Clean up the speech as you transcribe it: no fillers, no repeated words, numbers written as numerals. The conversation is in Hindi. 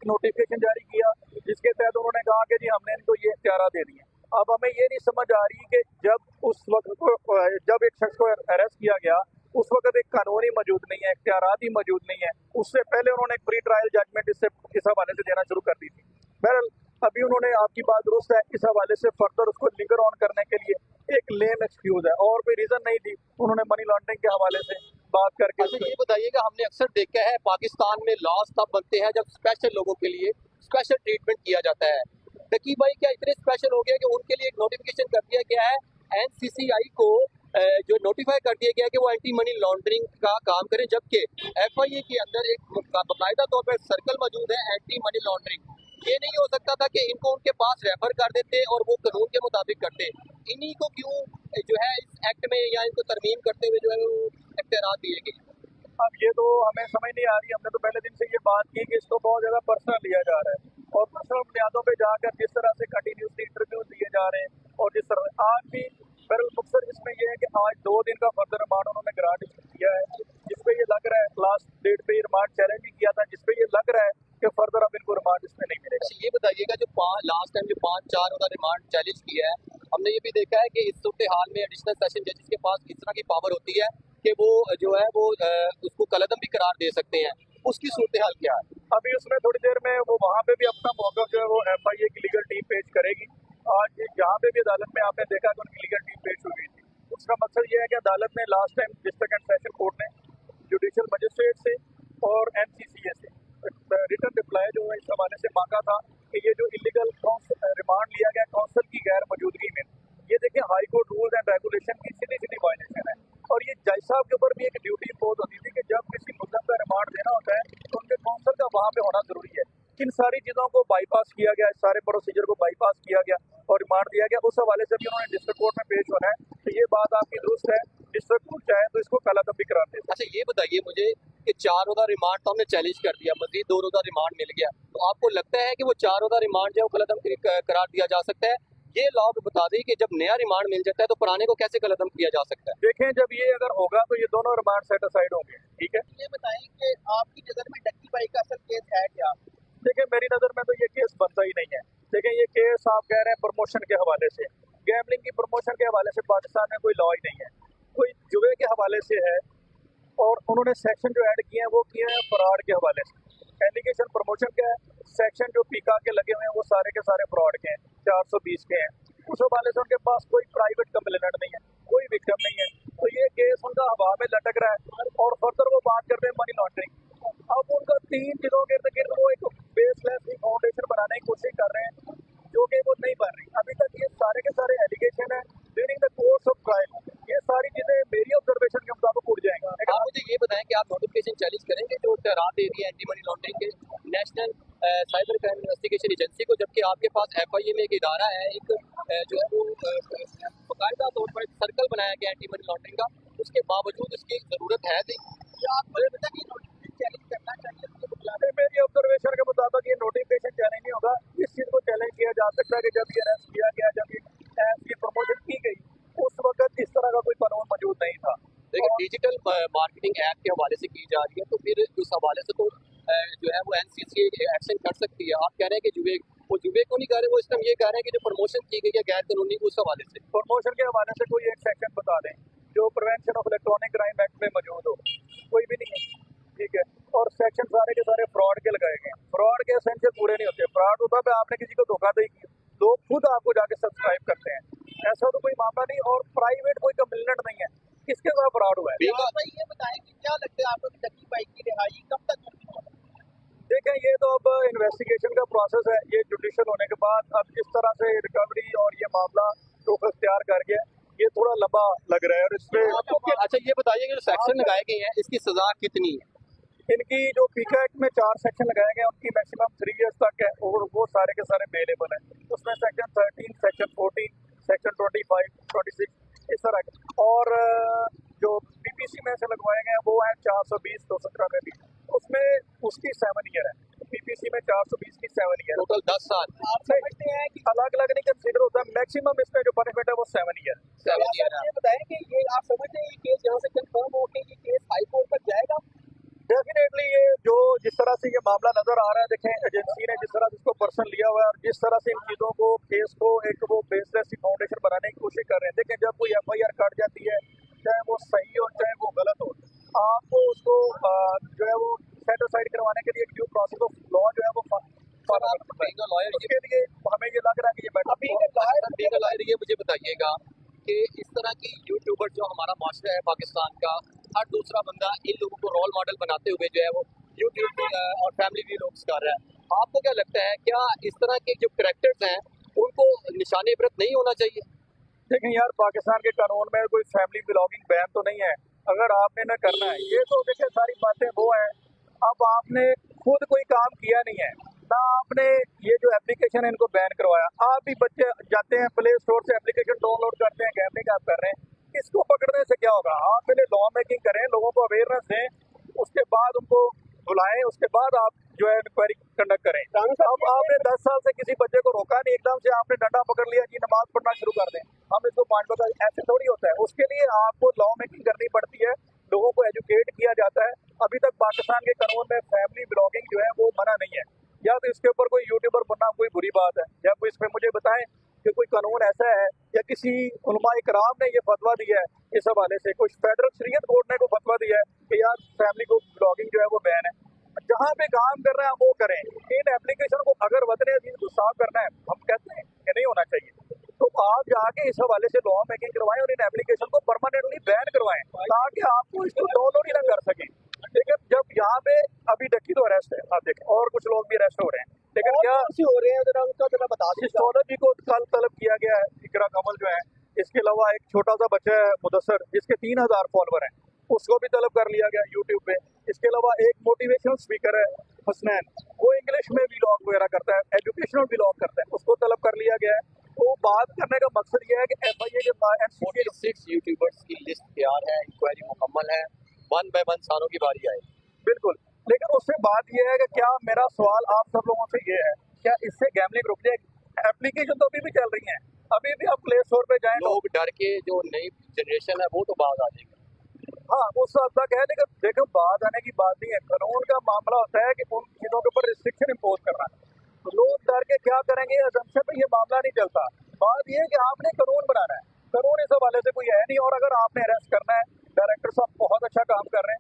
एक नोटिफिकेशन जारी किया जिसके तहत उन्होंने कहा कि जी हमने इनको ये इख्तियार दे दिए। अब हमें ये नहीं समझ आ रही कि जब एक शख्स को अरेस्ट किया गया उस वक्त एक कानून ही मौजूद नहीं है, इख्तियारात ही मौजूद नहीं है। उससे पहले उन्होंने एक प्री ट्रायल जजमेंट इस हवाले से देना शुरू कर दी थी। बहरहाल अभी उन्होंने, आपकी बात दुरुस्त है, इस हवाले से फर्दर उसको लिंगर ऑन करने के लिए एक लेम एक्सक्यूज है और कोई रीजन नहीं थी। उन्होंने मनी लॉन्ड्रिंग के हवाले से बात करके। अच्छा ये बताइएगा, हमने अक्सर देखा है पाकिस्तान में लॉज तब बनते हैं जब स्पेशल लोगों के लिए स्पेशल ट्रीटमेंट किया जाता है। नकीब भाई क्या इतने स्पेशल हो गया कि उनके लिए एक नोटिफिकेशन कर दिया गया है एनसीसीआई को, जो नोटिफाई कर दिया गया है कि वो एंटी मनी लॉन्ड्रिंग का काम करें, जबकि एफआईए के अंदर एक बाकायदा तौर पर सर्कल मौजूद है एंटी मनी लॉन्ड्रिंग। ये नहीं हो सकता था कि इनको उनके पास रेफर कर देते और वो कानून के मुताबिक करते। इन्हीं को क्यों जो है इस एक्ट में या इनको तरमीम करते हुए जो है वो इख्तियार दिए गए? अब ये तो हमें समझ नहीं आ रही। हमने तो पहले दिन से ये बात की कि इसको बहुत ज्यादा पर्सनल लिया जा रहा है और पर्सनल बुनियादों पे जाकर जिस तरह से कंटिन्यूसली इंटरव्यू दिए जा रहे हैं और जिस तरह आज भी मकसद इसमें यह है कि आज 2 दिन का फर्दर रिमांड उन्होंने ग्रांट किया है, जिसपे ये लग रहा है लास्ट डेट पे रिमांड चैलेंज भी किया था, जिसपे ये लग रहा है कि फर्दर अब इनको रिमांड इसमें नहीं मिलेगा। ये बताइएगा जो लास्ट टाइम जो 5-4 उन्होंने रिमांड चैलेंज किया है, हमने ये भी देखा है कि इस सूरत हाल में एडिशनल सेशन जजेस के पास इस तरह की पावर होती है कि वो जो है वो उसको कलअदम भी करार दे सकते हैं। उसकी सूरत हाल क्या है? अभी उसमें थोड़ी देर में वो वहाँ पे भी अपना मौका जो है वो एफआईए की लीगल टीम पेश करेगी। आज जहाँ पे भी अदालत में आपने देखा कि उनकी लीगल टीम पेश हुई थी, उसका मकसद ये है कि अदालत ने last time district and session court ने जुडिशियल मजिस्ट्रेट से और एनसीसीए से रिटर्न रिप्लाई जो है इस हवाले से मांगा था कि ये जो इलीगल रिमांड लिया गया काउंसिल की गैर मौजूदगी में, ये देखिए high court rules and regulation की सीधी सीधी वायलेशन है। और ये जज साहब के ऊपर भी एक ड्यूटी इम्पोज होती थी कि जब किसी मुद्दम का रिमांड देना होता है तो उनके काउंसिल का वहाँ पे होना जरूरी है। इन सारी चीज़ों को बाईपास किया गया, सारे प्रोसीजर को बाईपास किया गया और रिमांड दिया गया। उस हवाले से भी उन्होंने डिस्ट्रिक्ट कोर्ट में पेश होना है। तो ये बात आपकी दुरुस्त है, डिस्ट्रिक्ट कोर्ट चाहे तो इसको कलअदम भी करार दे। अच्छा ये बताइए मुझे कि 4 रोज़ा रिमांड तो हमने चैलेंज कर दिया, मजीद 2 रोज़ा रिमांड मिल गया, तो आपको लगता है कि वो 4 रोज़ा रिमांड जो है वो कलअदम करार दिया जा सकता है? ये लॉ बता दें कि जब नया रिमांड मिल जाता है तो पुराने को कैसे कलअदम किया जा सकता है? देखें जब ये अगर होगा तो ये दोनों रिमांड सेट असाइड होंगे। ठीक है, ये बताएं कि आपकी नजर में डक्की भाई का असल केस है क्या? देखिए मेरी नज़र में तो ये केस बनता ही नहीं है। देखिए ये केस आप कह रहे हैं प्रमोशन के हवाले से, गैम्बलिंग की प्रमोशन के हवाले से पाकिस्तान में कोई लॉ ही नहीं है, कोई जुए के हवाले से है। और उन्होंने सेक्शन जो ऐड किए हैं वो किए हैं फ्रॉड के हवाले से। एलिगेशन प्रमोशन का है, सेक्शन जो पीका के लगे हुए हैं वो सारे के सारे फ्रॉड के हैं, 420 के हैं। उस हवाले से उनके पास कोई प्राइवेट कंप्लेनेंट नहीं है, कोई विक्टिम नहीं है। तो ये केस उनका हवा में लटक रहा है और फर्दर वो बात करते हैं मनी लॉन्ड्रिंग। अब उनका 3 चीजों के इर्द गिर्द वो एक बेसलेस फाउंडेशन बनाने की कोशिश कर रहे हैं जो कि वो नहीं बन रही। अभी तक ये सारे के सारे एलिगेशन है during the course of trial, ये सारी चीजें मेरी ऑब्जर्वेशन के मुताबिक उड़ जाएंगी। आप मुझे ये बताएं कि आप नोटिफिकेशन चैलेंज करेंगे जो इख्तियारात दे रही है एंटी मनी लॉन्ड्रिंग के national cyber crime investigation agency को, जबकि आपके पास एफआईए में एक इदारा है, एक जो है वो बाकायदा तौर पर सर्कल बनाया गया एंटी मनी लॉन्ड्रिंग का, उसके बावजूद इसकी जरूरत है नहीं। आप मुझे बता कि नोटिफिकेशन चैलेंज करना चाहिए? मेरी ऑब्जर्वेशन के मुताबिक ये नोटिफिकेशन चैलेंज नहीं होगा। इस चीज को चैलेंज किया जा सकता है कि जब ये अरेस्ट किया गया, जब ये प्रमोशन की गई, उस वक्त इस तरह का कोई कानून मौजूद नहीं था। देखिए डिजिटल मार्केटिंग एक्ट के हवाले से की जा रही है, तो फिर उस हवाले से तो जो है वो एनसीसी एक्शन कर सकती है। आप कह रहे हैं कि जुए को नहीं कर रहे, वो इस टाइम ये कह रहे हैं कि जो प्रमोशन की गई है गैर कानूनी, उस हवाले से प्रमोशन के हवाले से कोई एक सेक्शन बता दें जो prevention of electronic crime act में मौजूद हो, कोई भी नहीं है। ठीक है, और सेक्शन सारे के सारे फ्रॉड के लगाए गए हैं। फ्रॉड के एसेंशियल पूरे नहीं होते। फ्रॉड होता है आपने किसी को धोखाधड़ी की, लोग खुद आपको जाके सब्सक्राइब करते हैं, ऐसा तो कोई मामला नहीं। और प्राइवेट कोई कंप्लेनेंट नहीं है, किसके साथ फ्रॉड हुआ है। भाई ये बताएं कि क्या लगता है आपको डक्की भाई की रिहाई कब तक मुमकिन होगी? देखें ये तो अब इन्वेस्टिगेशन का प्रोसेस है, ये जुडिशियल होने के बाद अब जिस तरह से रिकवरी और ये मामला रुख अख्तियार कर गया, ये थोड़ा लंबा लग रहा है। और इसमें अच्छा ये बताइए कि जो सेक्शन लगाए गए हैं इसकी सजा कितनी है? इनकी जो पीका एक्ट में 4 सेक्शन लगाए गए उनकी मैक्सिमम 3 इयर्स तक है और वो सारे के सारे अवेलेबल है। उसमें सेक्शन 13, सेक्शन 14, सेक्शन 25, 26 इस तरह के। और जो पीपीसी में से लगवाए गए हैं वो है 420, 217 में भी, उसमें उसकी 7 ईयर है। पीपीसी में 420 की 7 ईयर, टोटल 10 साल। आप समझते हैं कि अलग अलग नहीं कंसिडर होता, मैक्सिमम इसमें जो पनिशमेंट है वो 7 ईयर। 7 ईयर। ये बताएं कि ये आप समझते हैं ये केस यहाँ से कंफर्म हो के ये केस हाई कोर्ट तक जाएगा? डेफिनेटली बेसिकली ये जो जिस तरह से ये मामला नजर आ रहा है, देखें एजेंसी ने जिस तरह से इसको पर्सन लिया हुआ है और जिस तरह से इन चीजों को केस को एक वो बेसलेस फाउंडेशन बनाने की कोशिश कर रहे हैं। देखें जब कोई FIR कट जाती है, चाहे वो सही हो चाहे वो गलत हो, आपको उसको जो है वो सेट असाइड करवाने के लिए ड्यू प्रोसेस ऑफ लॉ जो है वो फॉलो करना है। लॉयर उसके लिए हमें ये लग रहा है कि ये बेटर लॉयर ये मुझे बताइएगा कि इस तरह की यूट्यूबर जो हमारा माशरा है पाकिस्तान का, हर दूसरा बंदा इन लोगों को रोल मॉडल बनाते हुए जो है वो यूट्यूब और फैमिली व्लॉग्स कर रहा है। आपको क्या लगता है, क्या इस तरह के जो कैरेक्टर्स हैं उनको निशाने इबरत नहीं होना चाहिए? देखें यार, पाकिस्तान के कानून में कोई फैमिली ब्लॉगिंग बैन तो नहीं है। अगर आपने न करना है ये तो देखिए सारी बातें वो है। अब आपने खुद कोई काम किया नहीं है ना, आपने ये जो एप्लीकेशन है इनको बैन करवाया। आप भी बच्चे जाते हैं प्ले स्टोर से एप्लीकेशन डाउनलोड करते हैं, गैमलिंग आप कर रहे हैं, इसको पकड़ने से क्या होगा? आप पहले लॉ मेकिंग करें, लोगों को अवेयरनेस दें, उसके बाद उनको बुलाएं, उसके बाद आप जो है इंक्वायरी कंडक्ट करें। अब आपने 10 साल से किसी बच्चे को रोका नहीं, एकदम से आपने डंडा पकड़ लिया कि नमाज पढ़ना शुरू कर दें, हम इसको 5 बजे, ऐसे थोड़ी होता है। उसके लिए आपको लॉ मेकिंग करनी पड़ती है, लोगों को एजुकेट किया जाता है। अभी तक पाकिस्तान के कानून में फैमिली ब्लॉगिंग जो है वो मना नहीं है। या तो इसके ऊपर कोई यूट्यूबर बनना कोई बुरी बात है, या कोई इसमें मुझे बताएं कि कोई कानून ऐसा है या किसी उलमा इकराम ने ये फतवा दिया है इस हवाले से, कुछ फेडरल शरीयत कोर्ट ने को फतवा दिया है कि यार फैमिली को ब्लॉगिंग जो है वो बैन है। जहाँ पे काम कर रहे हैं वो करें। इन एप्लीकेशन को अगर वतन अजीज को साफ करना है, हम कहते हैं कि नहीं होना चाहिए, तो आप जाके इस हवाले से लॉ मेकिंग करवाएं और इन एप्लीकेशन को परमानेंटली बैन करवाएं, ताकि आपको इसको डाउनलोड ही ना कर सकें। लेकिन जब यहाँ पे अभी डक्की तो अरेस्ट है, आप देखें, और कुछ लोग भी अरेस्ट हो रहे हैं, लेकिन क्या हो रहे हैं जरा उनका जरा बता दीजिए। हिस्टोलॉजी को कल तलब किया गया है, इकरा कमल जो है। इसके अलावा एक छोटा सा बच्चा है मुदस्सर, जिसके 3000 फॉलोवर हैं, उसको भी तलब कर लिया गया यूट्यूब पे। इसके अलावा एक मोटिवेशनल स्पीकर है हसनैन, वो इंग्लिश में व्लॉग वगैरह करता है, एजुकेशनल व्लॉग करता है, उसको तलब कर लिया गया है। तो बात करने का मकसद ये है कि FIA के 46 यूट्यूबर्स की लिस्ट तैयार है, इंक्वायरी मुकम्मल है, 1 बाय 1 सालों की बारी आए। बिल्कुल, लेकिन उससे बात यह है कि क्या, मेरा सवाल आप सब लोगों से ये है, क्या इससे गैमलिंग रुक जाएगी? एप्लीकेशन तो अभी भी चल रही हैं, अभी भी आप प्ले स्टोर पे जाएं, लोग डर के, जो नई जनरेशन है वो तो बाहर आ जाएगी। हाँ उस हद तक है, लेकिन देखो बात आने की बात नहीं है। कानून का मामला होता है कि उन चीजों के ऊपर रिस्ट्रिक्शन इम्पोज करना। तो लोग डर के क्या करेंगे, असम्पशन पे ये मामला नहीं चलता। बात यह है कि आपने कानून बनाना है, कानून इस हवाले से कोई है नहीं। और अगर आपने अरेस्ट करना है, डायरेक्टर साहब बहुत अच्छा काम कर रहे हैं,